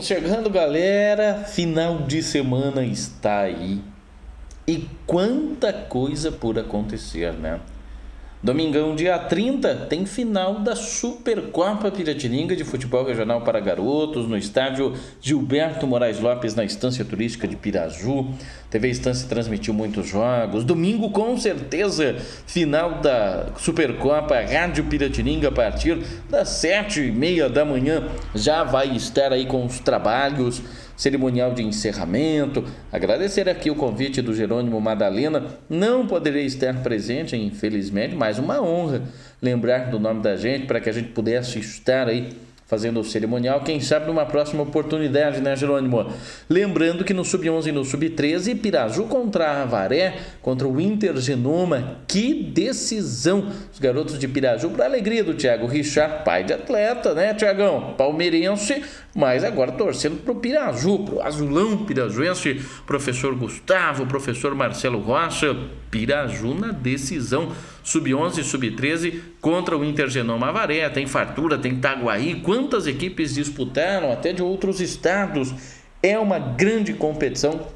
Estamos chegando, galera. Final de semana está aí. E quanta coisa por acontecer, né? Domingão, dia 30, tem final da Supercopa Piratininga de Futebol Regional para Garotos, no estádio Gilberto Moraes Lopes, na Estância Turística de Piraju. TV Estância transmitiu muitos jogos. Domingo, com certeza, final da Supercopa Rádio Piratininga, a partir das 7h30 da manhã. Já vai estar aí com os trabalhos, cerimonial de encerramento. Agradecer aqui o convite do Jerônimo Madalena. Não poderei estar presente, infelizmente, mas uma honra lembrar do nome da gente para que a gente pudesse estar aí fazendo o cerimonial, quem sabe numa próxima oportunidade, né, Jerônimo? Lembrando que no Sub-11 e no Sub-13, Piraju contra a Avaré, contra o Inter Genoma. Que decisão! Os garotos de Piraju, para a alegria do Thiago Richard, pai de atleta, né, Thiagão? Palmeirense, mas agora torcendo para o Piraju, para o azulão pirajuense, professor Gustavo, professor Marcelo Rocha. Piraju na decisão. Sub-11 e Sub-13 contra o Inter Genoma Avaré. Tem Fartura, tem Itaguaí. Quantas equipes disputaram, até de outros estados. É uma grande competição,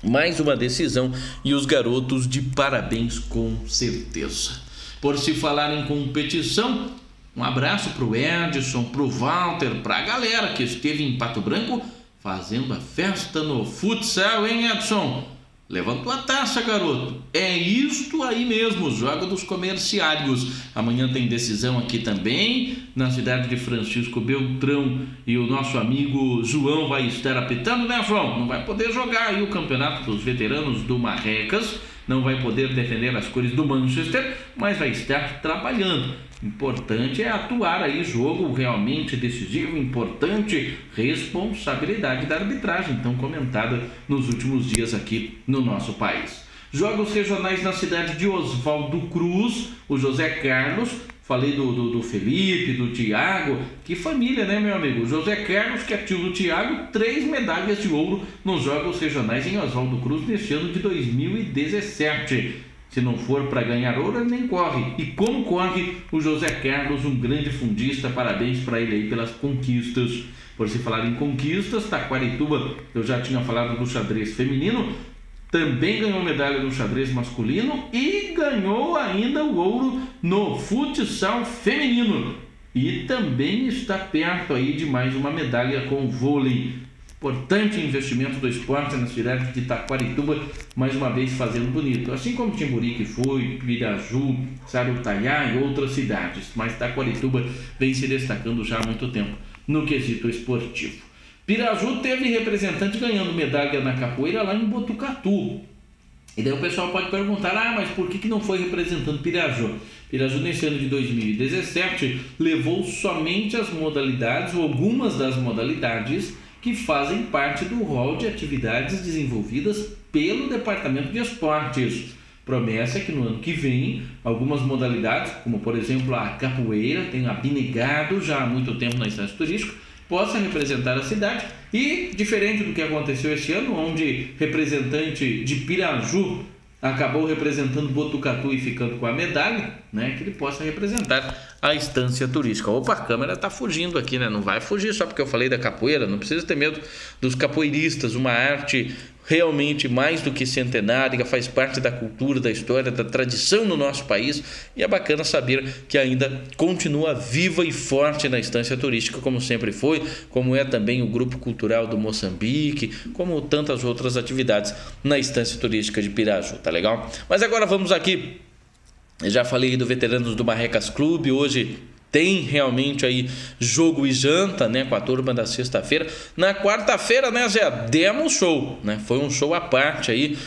mais uma decisão, e os garotos de parabéns, com certeza. Por se falar em competição, um abraço para o Edson, para o Walter, para a galera que esteve em Pato Branco fazendo a festa no futsal, hein, Edson? Levantou a taça, garoto. É isto aí mesmo, jogo dos comerciários. Amanhã tem decisão aqui também, na cidade de Francisco Beltrão. E o nosso amigo João vai estar apitando, né, João? Não vai poder jogar aí o campeonato dos veteranos do Marrecas, não vai poder defender as cores do Manchester, mas vai estar trabalhando. Importante é atuar aí, jogo realmente decisivo, importante, responsabilidade da arbitragem, tão comentada nos últimos dias aqui no nosso país. Jogos regionais na cidade de Oswaldo Cruz, o José Carlos, falei do Felipe, do Tiago, que família, né, meu amigo? O José Carlos, que é tio do Tiago, 3 medalhas de ouro nos Jogos Regionais em Oswaldo Cruz neste ano de 2017. Se não for para ganhar ouro, ele nem corre. E como corre o José Carlos, um grande fundista, parabéns para ele aí pelas conquistas. Por se falar em conquistas, Taquarituba, eu já tinha falado do xadrez feminino, também ganhou medalha no xadrez masculino e ganhou ainda o ouro no futsal feminino. E também está perto aí de mais uma medalha com vôlei. Importante investimento do esporte na cidade de Taquarituba, mais uma vez fazendo bonito. Assim como Timburi, que foi, Piraju, Sarutaiá e outras cidades. Mas Taquarituba vem se destacando já há muito tempo no quesito esportivo. Piraju teve representante ganhando medalha na capoeira lá em Botucatu. E daí o pessoal pode perguntar, mas por que não foi representando Piraju? Piraju nesse ano de 2017 levou somente as modalidades, ou algumas das modalidades, que fazem parte do rol de atividades desenvolvidas pelo Departamento de Esportes. Promessa é que no ano que vem, algumas modalidades, como por exemplo a capoeira, tem abnegado já há muito tempo na Estância Turística, possa representar a cidade e, diferente do que aconteceu este ano, onde representante de Piraju acabou representando Botucatu e ficando com a medalha, né, que ele possa representar a Estância Turística. Opa, a câmera tá fugindo aqui, né? Não vai fugir só porque eu falei da capoeira, não precisa ter medo dos capoeiristas, uma arte realmente mais do que centenária, faz parte da cultura, da história, da tradição no nosso país, e é bacana saber que ainda continua viva e forte na Estância Turística, como sempre foi, como é também o Grupo Cultural do Moçambique, como tantas outras atividades na Estância Turística de Piraju, tá legal? Mas agora vamos aqui, eu já falei do Veteranos do Marrecas Clube, hoje tem realmente aí jogo e janta, né, com a turma da sexta-feira. Na quarta-feira, né, Zé, demos show, né, foi um show à parte aí,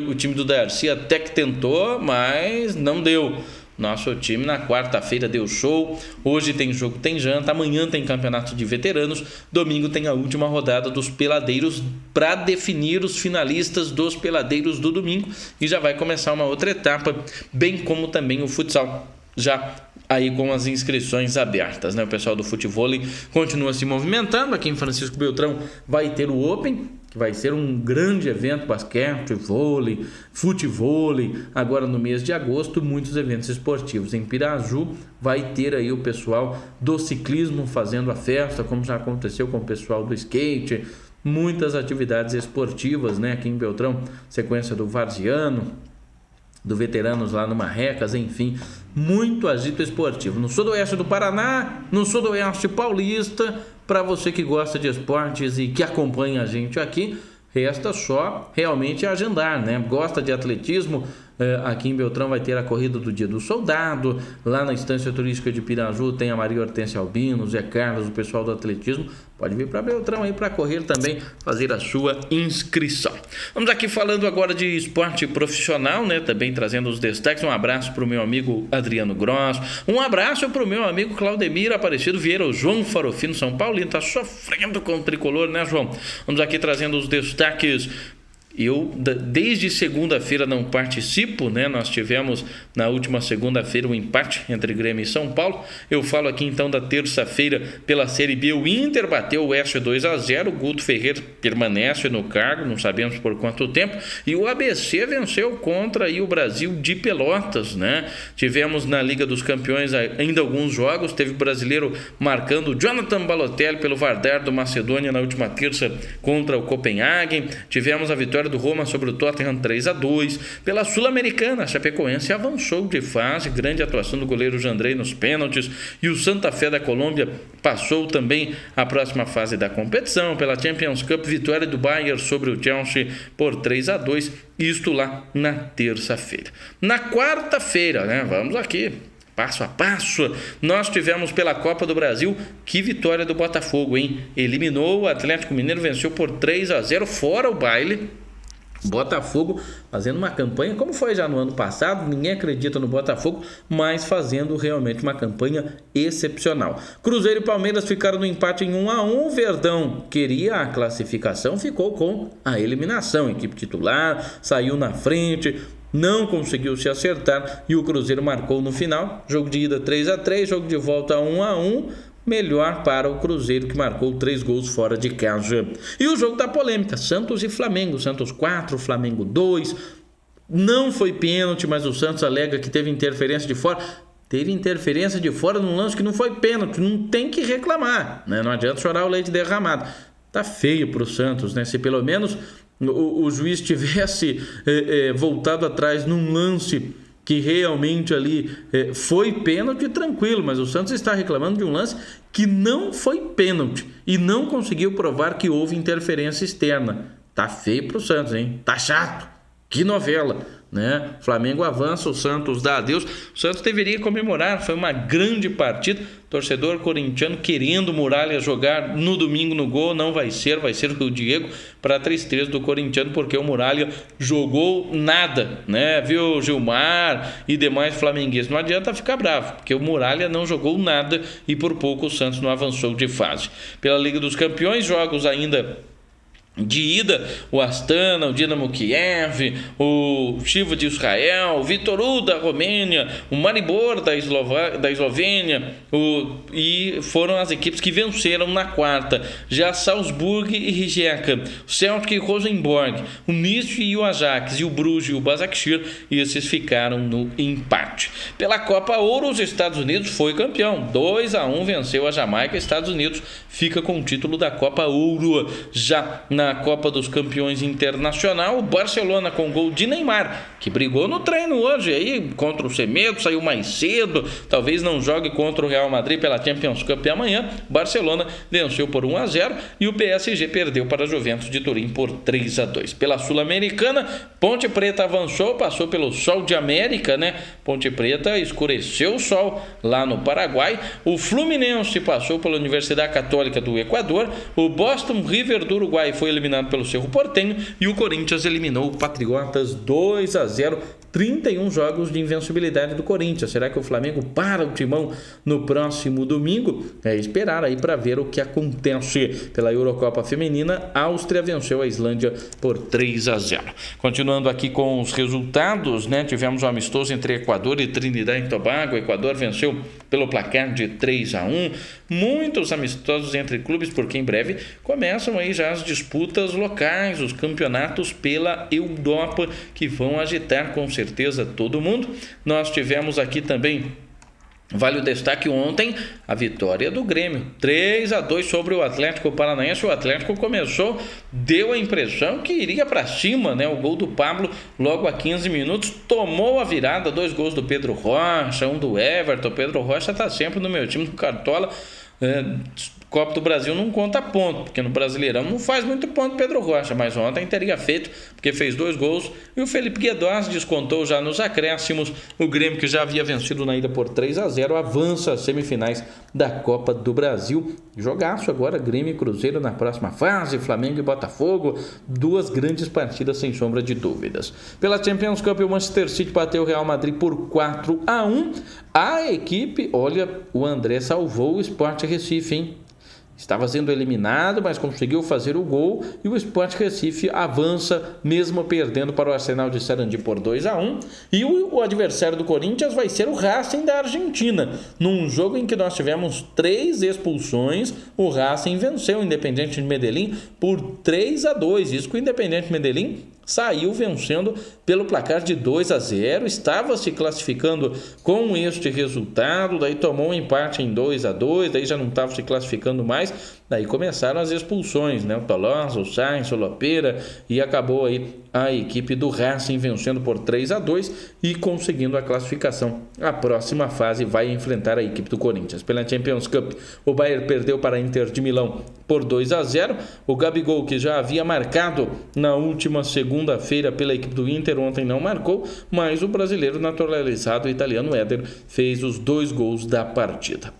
o time do Darcy até que tentou, mas não deu. Nosso time na quarta-feira deu show, hoje tem jogo, tem janta, amanhã tem campeonato de veteranos, domingo tem a última rodada dos peladeiros para definir os finalistas dos peladeiros do domingo e já vai começar uma outra etapa, bem como também o futsal, já aí com as inscrições abertas, né? O pessoal do futevôlei continua se movimentando, aqui em Francisco Beltrão vai ter o Open, que vai ser um grande evento, basquete, vôlei, futevôlei, agora no mês de agosto, muitos eventos esportivos. Em Piraju vai ter aí o pessoal do ciclismo fazendo a festa, como já aconteceu com o pessoal do skate, muitas atividades esportivas, né? Aqui em Beltrão, sequência do Varziano, do Veteranos lá no Marrecas, enfim, muito agito esportivo. No sudoeste do Paraná, no sudoeste paulista, para você que gosta de esportes e que acompanha a gente aqui, resta só realmente agendar, né? Gosta de atletismo? Aqui em Beltrão vai ter a corrida do Dia do Soldado, lá na Estância Turística de Piraju tem a Maria Hortência Albino, o Zé Carlos, o pessoal do atletismo, pode vir para Beltrão aí para correr também, fazer a sua inscrição. Vamos aqui falando agora de esporte profissional, né? Também trazendo os destaques. Um abraço para o meu amigo Adriano Gross, um abraço para o meu amigo Claudemir Aparecido Vieira, o João Farofino, São Paulino, tá sofrendo com o tricolor, né, João? Vamos aqui trazendo os destaques. Eu, desde segunda-feira, não participo, né? Nós tivemos na última segunda-feira um empate entre Grêmio e São Paulo. Eu falo aqui então da terça-feira pela Série B. O Inter bateu o Oeste 2-0. O Guto Ferreira permanece no cargo, não sabemos por quanto tempo. E o ABC venceu contra aí o Brasil de Pelotas, né? Tivemos na Liga dos Campeões ainda alguns jogos. Teve o brasileiro marcando o Jonathan Balotelli pelo Vardar do Macedônia na última terça contra o Copenhagen. Tivemos a vitória do Roma sobre o Tottenham 3-2. Pela Sul-Americana, a Chapecoense avançou de fase, grande atuação do goleiro Jandrei nos pênaltis, e o Santa Fé da Colômbia passou também a próxima fase da competição. Pela Champions Cup, vitória do Bayern sobre o Chelsea por 3-2, isto lá na terça-feira. Na quarta-feira, né, vamos aqui passo a passo, nós tivemos pela Copa do Brasil, que vitória do Botafogo, hein? Eliminou o Atlético Mineiro, venceu por 3-0, fora o baile. Botafogo fazendo uma campanha, como foi já no ano passado, ninguém acredita no Botafogo, mas fazendo realmente uma campanha excepcional. Cruzeiro e Palmeiras ficaram no empate em 1-1, Verdão queria a classificação, ficou com a eliminação, a equipe titular saiu na frente, não conseguiu se acertar e o Cruzeiro marcou no final, jogo de ida 3-3, jogo de volta 1-1, melhor para o Cruzeiro, que marcou 3 gols fora de casa. E o jogo da polêmica, Santos e Flamengo, Santos 4, Flamengo 2, não foi pênalti, mas o Santos alega que teve interferência de fora. Teve interferência de fora num lance que não foi pênalti, não tem que reclamar, né? Não adianta chorar o leite derramado. Tá feio para o Santos, né? Se pelo menos o juiz tivesse voltado atrás num lance que realmente ali foi pênalti, tranquilo, mas o Santos está reclamando de um lance que não foi pênalti e não conseguiu provar que houve interferência externa. Tá feio pro Santos, hein? Tá chato. Que novela, né? Flamengo avança, o Santos dá adeus. O Santos deveria comemorar, foi uma grande partida. Torcedor corintiano querendo Muralha jogar no domingo no gol, não vai ser o Diego, para a tristeza do corintiano, porque o Muralha jogou nada, né? Viu, Gilmar e demais flamenguistas? Não adianta ficar bravo, porque o Muralha não jogou nada e por pouco o Santos não avançou de fase. Pela Liga dos Campeões, jogos ainda de ida, o Astana, o Dinamo Kiev, o Chiva de Israel, o Vitorul da Romênia, o Maribor da Eslovênia, e foram as equipes que venceram na quarta. Já Salzburg e Rijeka, o Celtic e Rosenborg, o Nice e o Ajax, e o Bruges e o Başakşehir, e esses ficaram no empate. Pela Copa Ouro, os Estados Unidos foi campeão, 2-1 venceu a Jamaica. Estados Unidos fica com o título da Copa Ouro. Já na Copa dos Campeões Internacional, o Barcelona com gol de Neymar, que brigou no treino hoje aí contra o Semedo, saiu mais cedo, talvez não jogue contra o Real Madrid pela Champions Cup amanhã. Barcelona venceu por 1-0 e o PSG perdeu para a Juventus de Turim por 3-2. Pela Sul-Americana, Ponte Preta avançou, passou pelo Sol de América, né? Ponte Preta escureceu o sol lá no Paraguai. O Fluminense passou pela Universidade Católica do Equador. O Boston River do Uruguai foi eliminado pelo Cerro Porteño e o Corinthians eliminou o Patriotas 2-0. 31 jogos de invencibilidade do Corinthians. Será que o Flamengo para o Timão no próximo domingo? É esperar aí para ver o que acontece. Pela Eurocopa Feminina, a Áustria venceu a Islândia por 3-0. Continuando aqui com os resultados, né? Tivemos um amistoso entre Equador e Trinidad e Tobago. O Equador venceu pelo placar de 3-1. Muitos amistosos entre clubes, porque em breve começam aí já as disputas locais, os campeonatos pela Europa, que vão agitar com certeza todo mundo. Nós tivemos aqui também, vale o destaque ontem, a vitória do Grêmio, 3-2 sobre o Atlético Paranaense. O Atlético começou, deu a impressão que iria para cima, né? O gol do Pablo logo a 15 minutos, tomou a virada, 2 gols do Pedro Rocha, um do Everton. Pedro Rocha está sempre no meu time do Cartola. Copa do Brasil não conta ponto, porque no Brasileirão não faz muito ponto Pedro Rocha, mas ontem teria feito, porque fez 2 gols, e o Felipe Guedes descontou já nos acréscimos. O Grêmio, que já havia vencido na ida por 3-0, avança às semifinais da Copa do Brasil. Jogaço agora, Grêmio e Cruzeiro na próxima fase, Flamengo e Botafogo, 2 grandes partidas sem sombra de dúvidas. Pela Champions Cup, o Manchester City bateu o Real Madrid por 4-1. A equipe, olha, o André salvou o Sport Recife, hein? Estava sendo eliminado, mas conseguiu fazer o gol, e o Sport Recife avança, mesmo perdendo para o Arsenal de Sarandi por 2-1. E o adversário do Corinthians vai ser o Racing da Argentina. Num jogo em que nós tivemos 3 expulsões, o Racing venceu o Independiente de Medellín por 3-2. Isso que o Independiente de Medellín saiu vencendo pelo placar de 2-0, estava se classificando com este resultado, daí tomou um empate em 2-2, daí já não estava se classificando mais, daí começaram as expulsões, né? O Tolosa, o Sainz, o Lopeira, e acabou aí a equipe do Racing vencendo por 3-2 e conseguindo a classificação. A próxima fase vai enfrentar a equipe do Corinthians. Pela Champions Cup, o Bayern perdeu para a Inter de Milão por 2-0. O Gabigol, que já havia marcado na última segunda-feira pela equipe do Inter, ontem não marcou, mas o brasileiro naturalizado, o italiano Éder, fez os 2 gols da partida.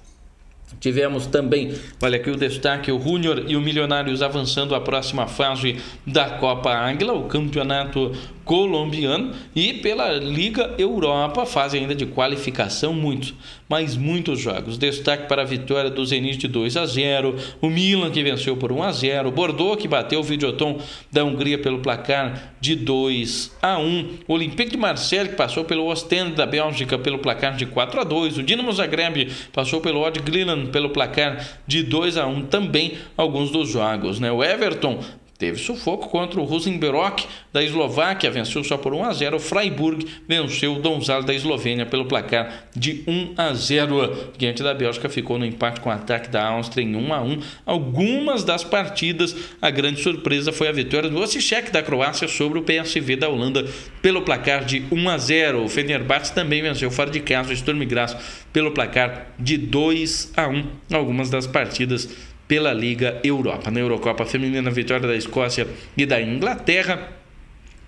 Tivemos também, olha aqui o destaque, o Júnior e o Milionários avançando à próxima fase da Copa Águila, o campeonato colombiano, e pela Liga Europa, fase ainda de qualificação, muitos jogos. Destaque para a vitória do Zenit de 2-0, o Milan, que venceu por 1-0, o Bordeaux, que bateu o Videoton da Hungria pelo placar de 2-1, o Olympique de Marseille, que passou pelo Ostende da Bélgica pelo placar de 4-2, o Dinamo Zagreb passou pelo Odd Gleelan pelo placar de 2-1, também alguns dos jogos, né? O Everton teve sufoco contra o Rosenborg da Eslováquia, venceu só por 1-0. O Freiburg venceu o Donzal da Eslovênia pelo placar de 1-0. Diante da Bélgica, ficou no empate com o ataque da Áustria em 1-1. Algumas das partidas, a grande surpresa foi a vitória do Osijek da Croácia sobre o PSV da Holanda pelo placar de 1-0. O Fenerbahçe também venceu fora de casa o Sturm Graz pelo placar de 2-1. Algumas das partidas pela Liga Europa. Na Eurocopa Feminina, vitória da Escócia e da Inglaterra.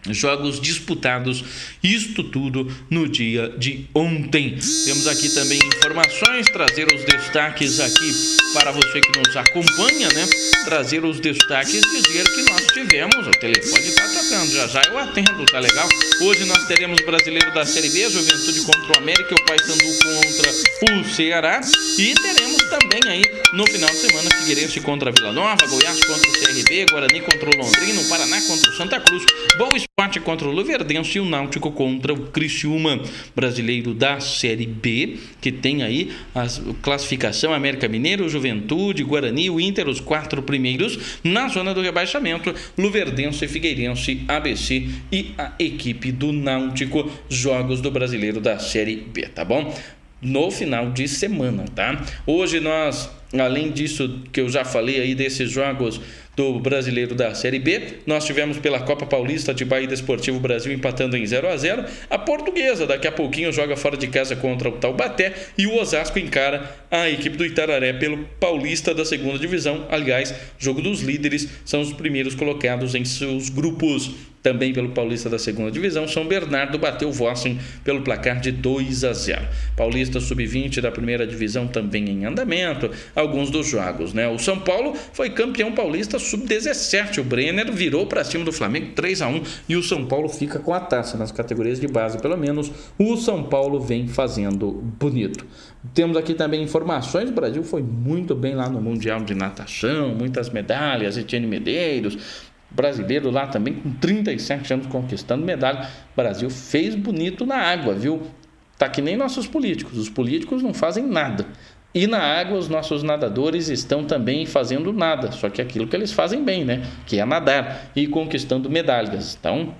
Jogos disputados, isto tudo no dia de ontem. Temos aqui também informações, trazer os destaques aqui para você que nos acompanha, né? Trazer os destaques, dizer que nós tivemos, o telefone está tocando, já eu atendo, tá legal? Hoje nós teremos o brasileiro da Série B, Juventude contra o América, o Paysandu contra o Ceará, e teremos também aí no final de semana Figueirense contra a Vila Nova, Goiás contra o CRB, Guarani contra o Londrina, o Paraná contra o Santa Cruz, Boa Esporte contra o Luverdense e o Náutico contra o Criciúma. Brasileiro da Série B, que tem aí a classificação: América Mineiro, Juventude, Guarani, o Inter, os 4 primeiros. Na zona do rebaixamento, Luverdense, Figueirense, ABC e a equipe do Náutico. Jogos do Brasileiro da Série B, tá bom? No final de semana, tá? Hoje nós, além disso que eu já falei aí desses jogos do Brasileiro da Série B, nós tivemos pela Copa Paulista, Atibaia e Desportivo Brasil empatando em 0-0. A Portuguesa daqui a pouquinho joga fora de casa contra o Taubaté, e o Osasco encara a equipe do Itararé pelo Paulista da segunda divisão. Aliás, jogo dos líderes, são os primeiros colocados em seus grupos. Também pelo Paulista da segunda divisão, São Bernardo bateu o Vossen pelo placar de 2-0. Paulista Sub-20 da primeira divisão também em andamento. Alguns dos jogos, né? O São Paulo foi campeão paulista Sub-17. O Brenner virou para cima do Flamengo 3-1 e o São Paulo fica com a taça nas categorias de base. Pelo menos o São Paulo vem fazendo bonito. Temos aqui também informações. O Brasil foi muito bem lá no Mundial de Natação, muitas medalhas. Etienne Medeiros, brasileiro lá também com 37 anos conquistando medalha. O Brasil fez bonito na água, viu? Tá que nem nossos políticos. Os políticos não fazem nada. E na água os nossos nadadores estão também fazendo nada, só que aquilo que eles fazem bem, né? Que é nadar e conquistando medalhas. Então,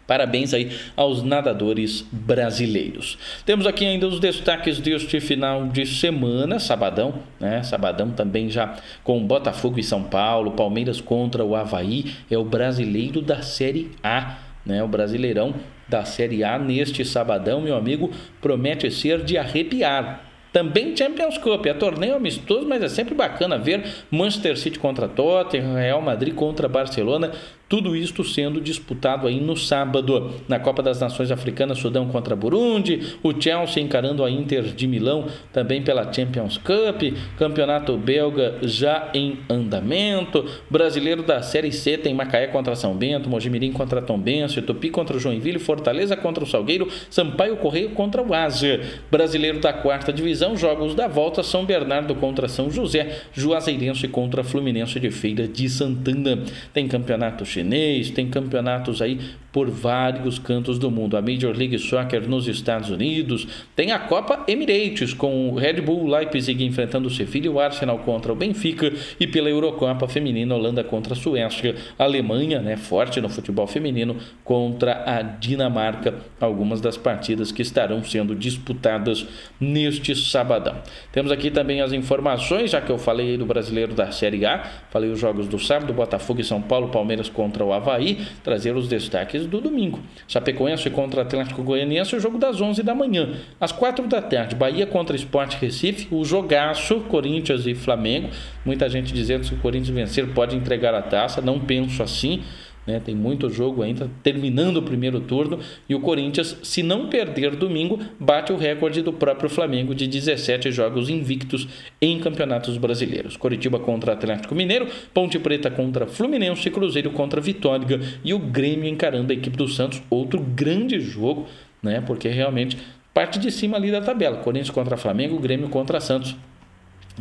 parabéns aí aos nadadores brasileiros. Temos aqui ainda os destaques deste final de semana, sabadão, né? Sabadão também já com Botafogo e São Paulo, Palmeiras contra o Avaí, é o brasileiro da Série A, né? O Brasileirão da Série A neste sabadão, meu amigo, promete ser de arrepiar. Também Champions Cup, é torneio amistoso, mas é sempre bacana ver Manchester City contra Tottenham, Real Madrid contra Barcelona, tudo isto sendo disputado aí no sábado. Na Copa das Nações Africanas, Sudão contra Burundi, o Chelsea encarando a Inter de Milão também pela Champions Cup, Campeonato Belga já em andamento, Brasileiro da Série C tem Macaé contra São Bento, Mojimirim contra Tombense, Tupi contra Joinville, Fortaleza contra o Salgueiro, Sampaio Correia contra o Ásia. Brasileiro da quarta divisão, jogos da volta, São Bernardo contra São José, Juazeirense contra Fluminense de Feira de Santana. Tem campeonato chinês, tem campeonatos aí por vários cantos do mundo. A Major League Soccer nos Estados Unidos, tem a Copa Emirates com o Red Bull Leipzig enfrentando o Sevilla, o Arsenal contra o Benfica, e pela Eurocopa feminina, Holanda contra a Suécia, a Alemanha, né, forte no futebol feminino, contra a Dinamarca, algumas das partidas que estarão sendo disputadas neste sabadão. Temos aqui também as informações, já que eu falei do brasileiro da Série A, falei os jogos do sábado, Botafogo e São Paulo, Palmeiras contra o Avaí, trazer os destaques do domingo. Chapecoense contra Atlético Goianiense, o jogo das 11 da manhã. Às 4 da tarde, Bahia contra Sport Recife, o jogaço, Corinthians e Flamengo. Muita gente dizendo que se o Corinthians vencer pode entregar a taça, não penso assim, né? Tem muito jogo ainda, terminando o primeiro turno, e o Corinthians, se não perder domingo, bate o recorde do próprio Flamengo de 17 jogos invictos em campeonatos brasileiros. Coritiba contra Atlético Mineiro, Ponte Preta contra Fluminense, Cruzeiro contra Vitória e o Grêmio encarando a equipe do Santos, outro grande jogo, né? Porque realmente parte de cima ali da tabela, Corinthians contra Flamengo, Grêmio contra Santos.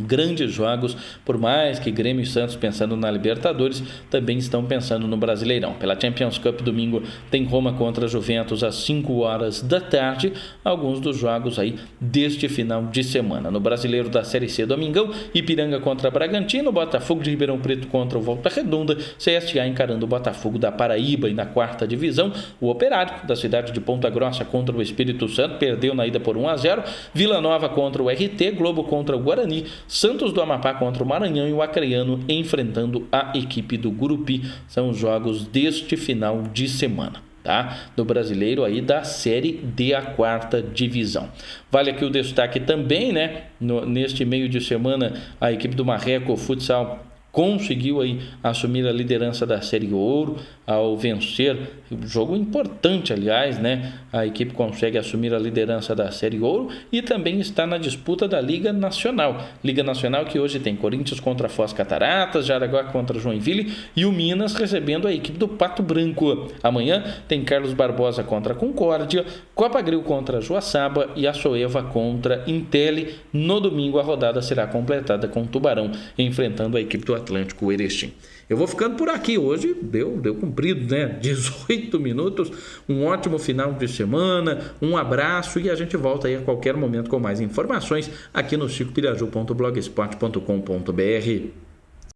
Grandes jogos, por mais que Grêmio e Santos, pensando na Libertadores, também estão pensando no Brasileirão. Pela Champions Cup, domingo, tem Roma contra Juventus às 5 horas da tarde, alguns dos jogos aí deste final de semana. No Brasileiro da Série C, domingão, Ipiranga contra Bragantino, Botafogo de Ribeirão Preto contra o Volta Redonda, CSA encarando o Botafogo da Paraíba, e na quarta divisão, o Operário da cidade de Ponta Grossa contra o Espírito Santo, perdeu na ida por 1-0, Vila Nova contra o RT, Globo contra o Guarani, Santos do Amapá contra o Maranhão e o Acreano enfrentando a equipe do Gurupi. São os jogos deste final de semana, tá? Do brasileiro aí da Série D, a quarta divisão. Vale aqui o destaque também, né? Neste meio de semana, a equipe do Marreco Futsal conseguiu aí assumir a liderança da Série Ouro ao vencer, jogo importante aliás, né? A equipe consegue assumir a liderança da Série Ouro e também está na disputa da Liga Nacional que hoje tem Corinthians contra Foz Cataratas, Jaraguá contra Joinville e o Minas recebendo a equipe do Pato Branco. Amanhã tem Carlos Barbosa contra Concórdia, Copa Grill contra Joaçaba e a Soeva contra Intele. No domingo a rodada será completada com Tubarão enfrentando a equipe do Atlântico Erechim. Eu vou ficando por aqui. Hoje deu cumprido, né? 18 minutos. Um ótimo final de semana. Um abraço e a gente volta aí a qualquer momento com mais informações aqui no chicopiraju.blogspot.com.br.